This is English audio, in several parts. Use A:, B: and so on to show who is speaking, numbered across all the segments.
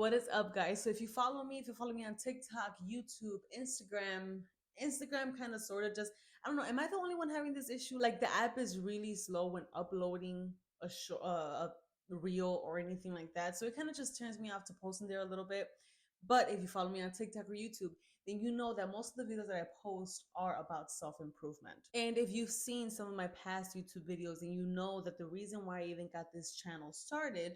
A: What is up, guys? So if you follow me, on TikTok, YouTube, Instagram kind of sort of just, I don't know, am I the only one having this issue? Like the app is really slow when uploading a reel or anything like that. So it kind of just turns me off to posting there a little bit. But if you follow me on TikTok or YouTube, then you know that most of the videos that I post are about self-improvement. And if you've seen some of my past YouTube videos, then you know that the reason why I even got this channel started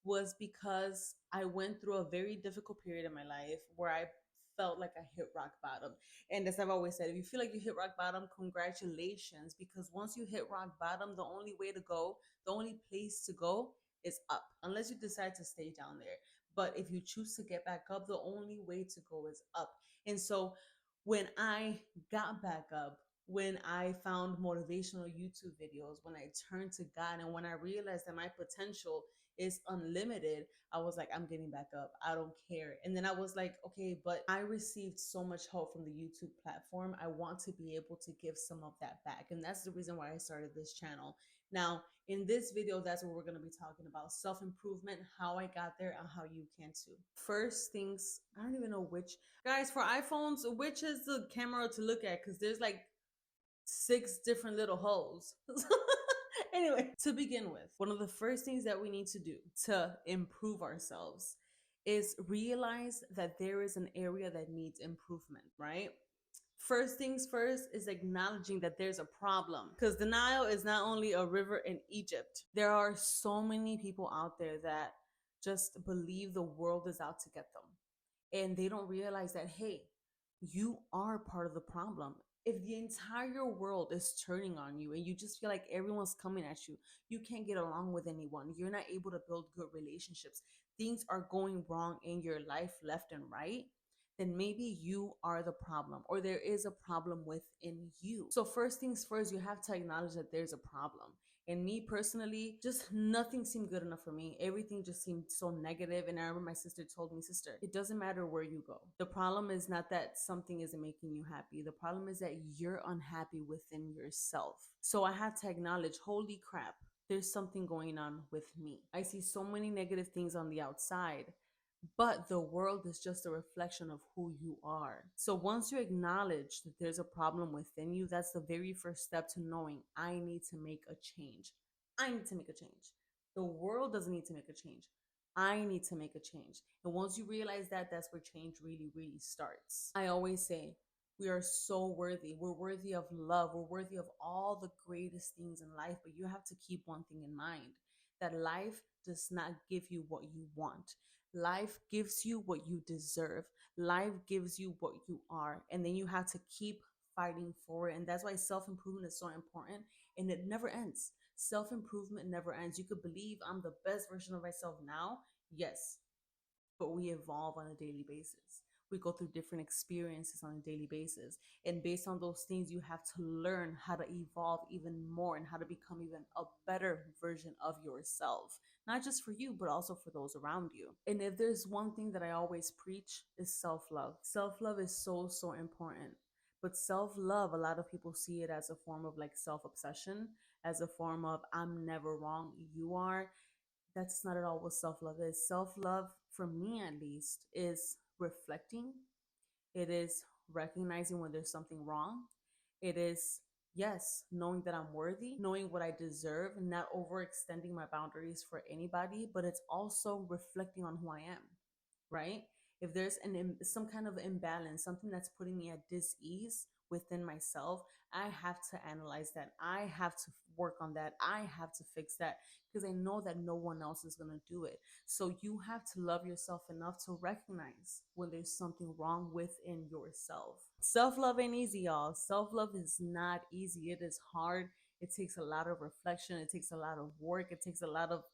A: was because I went through a very difficult period in my life where I felt like I hit rock bottom. And as I've always said, if you feel like you hit rock bottom, congratulations, because once you hit rock bottom, the only way to go, the only place to go is up, unless you decide to stay down there. But if you choose to get back up, the only way to go is up. And so when I got back up, when I found motivational YouTube videos, when I turned to God, and when I realized that my potential is unlimited, I was like, I'm getting back up. I don't care. And then I was like, okay, but I received so much help from the YouTube platform. I want to be able to give some of that back. And that's the reason why I started this channel. Now, in this video, that's what we're going to be talking about: self-improvement, how I got there, and how you can too. First things, I don't even know which, guys, for iPhones, which is the camera to look at, because there's like 6 different little holes. Anyway, to begin with, one of the first things that we need to do to improve ourselves is realize that there is an area that needs improvement, right? First things first is acknowledging that there's a problem, because the Nile is not only a river in Egypt. There are so many people out there that just believe the world is out to get them, and they don't realize that, hey, you are part of the problem. If the entire world is turning on you and you just feel like everyone's coming at you, you can't get along with anyone, you're not able to build good relationships, things are going wrong in your life left and right, then maybe you are the problem, or there is a problem within you. So first things first, you have to acknowledge that there's a problem. And me personally, just nothing seemed good enough for me. Everything just seemed so negative. And I remember my sister told me, sister, it doesn't matter where you go. The problem is not that something isn't making you happy. The problem is that you're unhappy within yourself. So I had to acknowledge, holy crap, there's something going on with me. I see so many negative things on the outside, but the world is just a reflection of who you are. So once you acknowledge that there's a problem within you, that's the very first step to knowing, I need to make a change. I need to make a change. The world doesn't need to make a change. I need to make a change. And once you realize that, that's where change really, really starts. I always say, we are so worthy. We're worthy of love. We're worthy of all the greatest things in life. But you have to keep one thing in mind, that life does not give you what you want. Life gives you what you deserve. Life gives you what you are. And then you have to keep fighting for it. And that's why self-improvement is so important. And it never ends. Self-improvement never ends. You could believe I'm the best version of myself now. Yes. But we evolve on a daily basis. We go through different experiences on a daily basis. And based on those things, you have to learn how to evolve even more and how to become even a better version of yourself. Not just for you, but also for those around you. And if there's one thing that I always preach, is self-love. Self-love is so, so important. But self-love, a lot of people see it as a form of like self-obsession, as a form of, I'm never wrong, you are. That's not at all what self-love is. Self-love, for me at least, is reflecting. It is recognizing when there's something wrong. It is, yes, knowing that I'm worthy, knowing what I deserve, not overextending my boundaries for anybody, but it's also reflecting on who I am, right? If there's some kind of imbalance, something that's putting me at dis-ease within myself, I have to analyze that. I have to work on that. I have to fix that, because I know that no one else is going to do it. So you have to love yourself enough to recognize when there's something wrong within yourself. Self-love ain't easy, y'all. Self-love is not easy. It is hard. It takes a lot of reflection. It takes a lot of work. It takes a lot of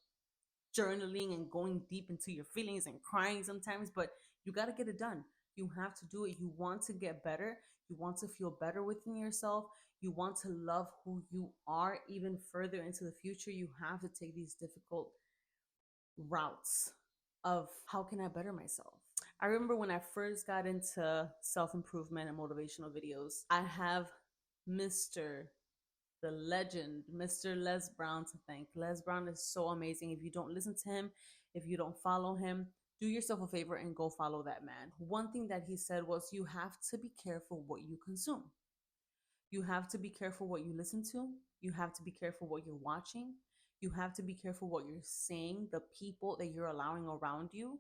A: journaling and going deep into your feelings and crying sometimes, but you got to get it done. You have to do it. You want to get better. You want to feel better within yourself. You want to love who you are even further into the future. You have to take these difficult routes of, how can I better myself? I remember when I first got into self-improvement and motivational videos, I have Mr. the legend, Mr. Les Brown, to thank. Les Brown is so amazing. If you don't listen to him, if you don't follow him, Do yourself a favor and go follow that man. One thing that he said was, you have to be careful what you consume. You have to be careful what you listen to. You have to be careful what you're watching. You have to be careful what you're saying, the people that you're allowing around you.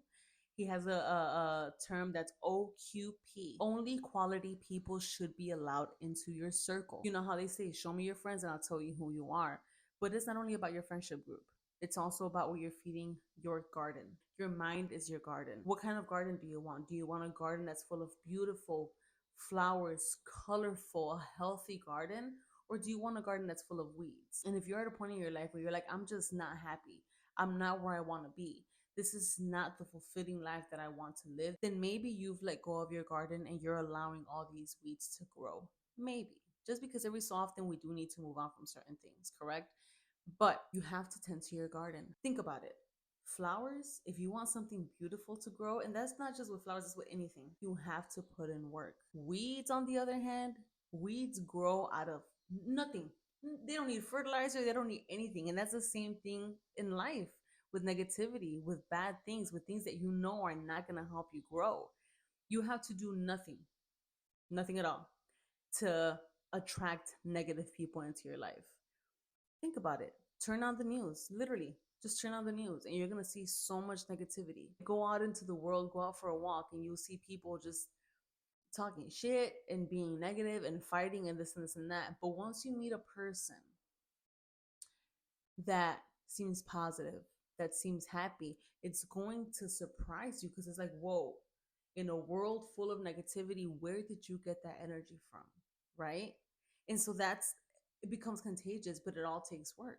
A: He has a term that's OQP. Only quality people should be allowed into your circle. You know how they say, show me your friends and I'll tell you who you are. But it's not only about your friendship group, it's also about what you're feeding your garden. Your mind is your garden. What kind of garden do you want? Do you want a garden that's full of beautiful flowers, colorful, a healthy garden? Or do you want a garden that's full of weeds? And if you're at a point in your life where you're like, I'm just not happy, I'm not where I want to be, this is not the fulfilling life that I want to live, then maybe you've let go of your garden and you're allowing all these weeds to grow. Maybe. Just because every so often we do need to move on from certain things, correct? But you have to tend to your garden. Think about it. Flowers, if you want something beautiful to grow, and that's not just with flowers, it's with anything, you have to put in work. Weeds, on the other hand, weeds grow out of nothing. They don't need fertilizer, they don't need anything. And that's the same thing in life, with negativity, with bad things, with things that you know are not going to help you grow. You have to do nothing, nothing at all, to attract negative people into your life. Think about it. Turn on the news, literally. Just turn on the news and you're going to see so much negativity. Go out into the world, go out for a walk, and you'll see people just talking shit and being negative and fighting and this and this and that. But once you meet a person that seems positive, that seems happy, it's going to surprise you, because it's like, whoa, in a world full of negativity, where did you get that energy from? Right? And so it becomes contagious, but it all takes work.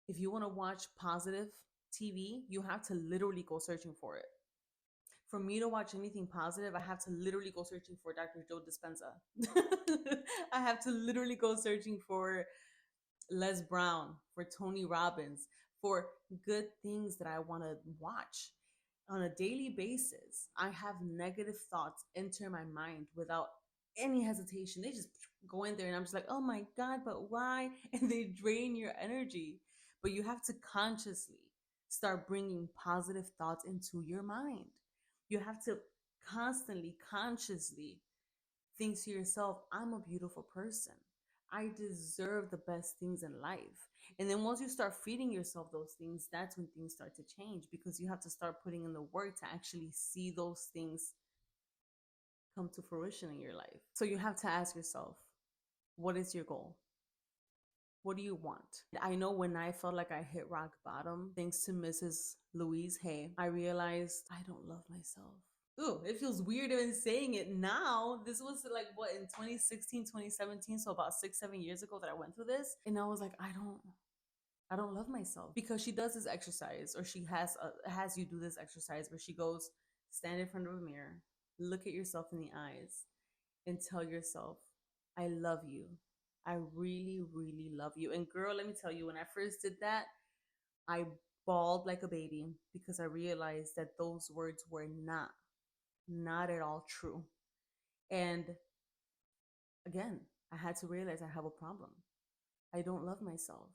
A: If you want to watch positive TV, you have to literally go searching for it. For me to watch anything positive, I have to literally go searching for Dr. Joe Dispenza. I have to literally go searching for Les Brown, for Tony Robbins, for good things that I want to watch. On a daily basis, I have negative thoughts enter my mind without any hesitation. They just go in there and I'm just like, oh my God, but why? And they drain your energy. But you have to consciously start bringing positive thoughts into your mind. You have to constantly, consciously think to yourself, I'm a beautiful person. I deserve the best things in life. And then once you start feeding yourself those things, that's when things start to change, because you have to start putting in the work to actually see those things come to fruition in your life. So you have to ask yourself, what is your goal? What do you want? I know when I felt like I hit rock bottom, thanks to Mrs. Louise Hay, I realized I don't love myself. Ooh, it feels weird even saying it now. This was like what, in 2016, 2017, so about 6, 7 years ago that I went through this. And I was like, I don't love myself, because she does this exercise, or she has you do this exercise where she goes, stand in front of a mirror, look at yourself in the eyes, and tell yourself, I love you. I really, really love you. And girl, let me tell you, when I first did that, I bawled like a baby, because I realized that those words were not at all true. And again, I had to realize I have a problem. I don't love myself.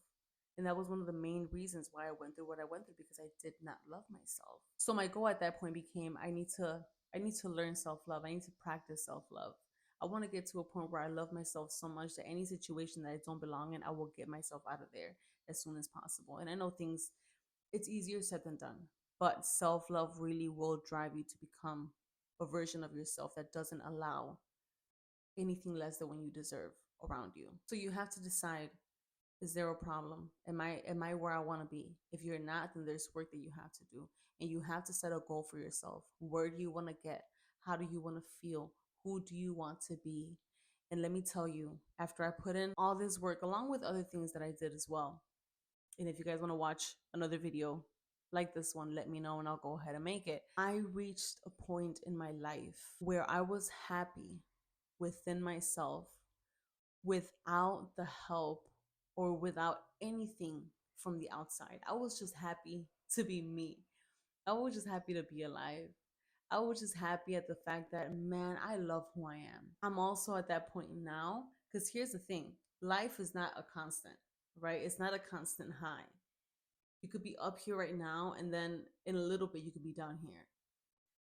A: And that was one of the main reasons why I went through what I went through, because I did not love myself. So my goal at that point became, I need to learn self-love. I need to practice self-love. I want to get to a point where I love myself so much that any situation that I don't belong in, I will get myself out of there as soon as possible. And I know it's easier said than done, but self-love really will drive you to become a version of yourself that doesn't allow anything less than when you deserve around you. So you have to decide, is there a problem? Am I where I want to be? If you're not, then there's work that you have to do. And you have to set a goal for yourself. Where do you want to get? How do you want to feel? Who do you want to be? And let me tell you, after I put in all this work, along with other things that I did as well, and if you guys want to watch another video like this one, let me know and I'll go ahead and make it. I reached a point in my life where I was happy within myself, without the help or without anything from the outside. I was just happy to be me. I was just happy to be alive. I was just happy at the fact that, man, I love who I am. I'm also at that point now, because here's the thing, life is not a constant, right? It's not a constant high. You could be up here right now, and then in a little bit, you could be down here.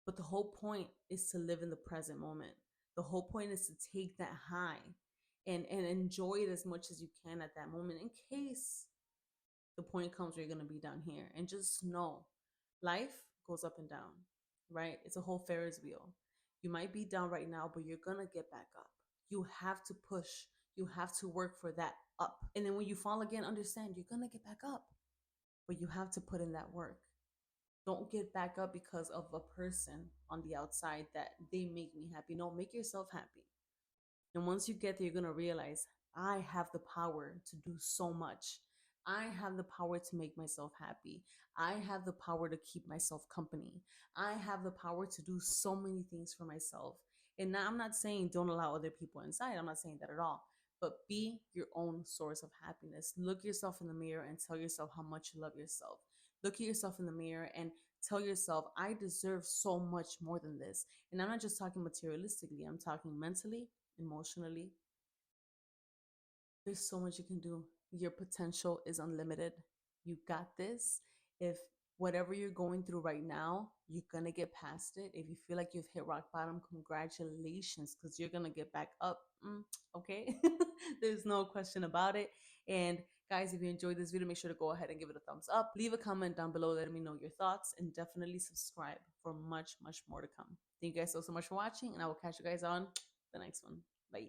A: But the whole point is to live in the present moment. The whole point is to take that high and enjoy it as much as you can at that moment in case the point comes where you're going to be down here. And just know life goes up and down, right? It's a whole Ferris wheel. You might be down right now, but you're going to get back up. You have to push, you have to work for that up. And then when you fall again, understand you're going to get back up, but you have to put in that work. Don't get back up because of a person on the outside that they make me happy. No, make yourself happy. And once you get there, you're going to realize I have the power to do so much. I have the power to make myself happy. I have the power to keep myself company. I have the power to do so many things for myself. And now I'm not saying don't allow other people inside. I'm not saying that at all. But be your own source of happiness. Look yourself in the mirror and tell yourself how much you love yourself. Look at yourself in the mirror and tell yourself, I deserve so much more than this. And I'm not just talking materialistically, I'm talking mentally, emotionally. There's so much you can do. Your potential is unlimited. You got this. If whatever you're going through right now, you're going to get past it. If you feel like you've hit rock bottom, congratulations, because you're going to get back up. Okay. There's no question about it. And guys, if you enjoyed this video, make sure to go ahead and give it a thumbs up. Leave a comment down below, letting me know your thoughts, and definitely subscribe for much, much more to come. Thank you guys so much for watching, and I will catch you guys on the next one. Bye.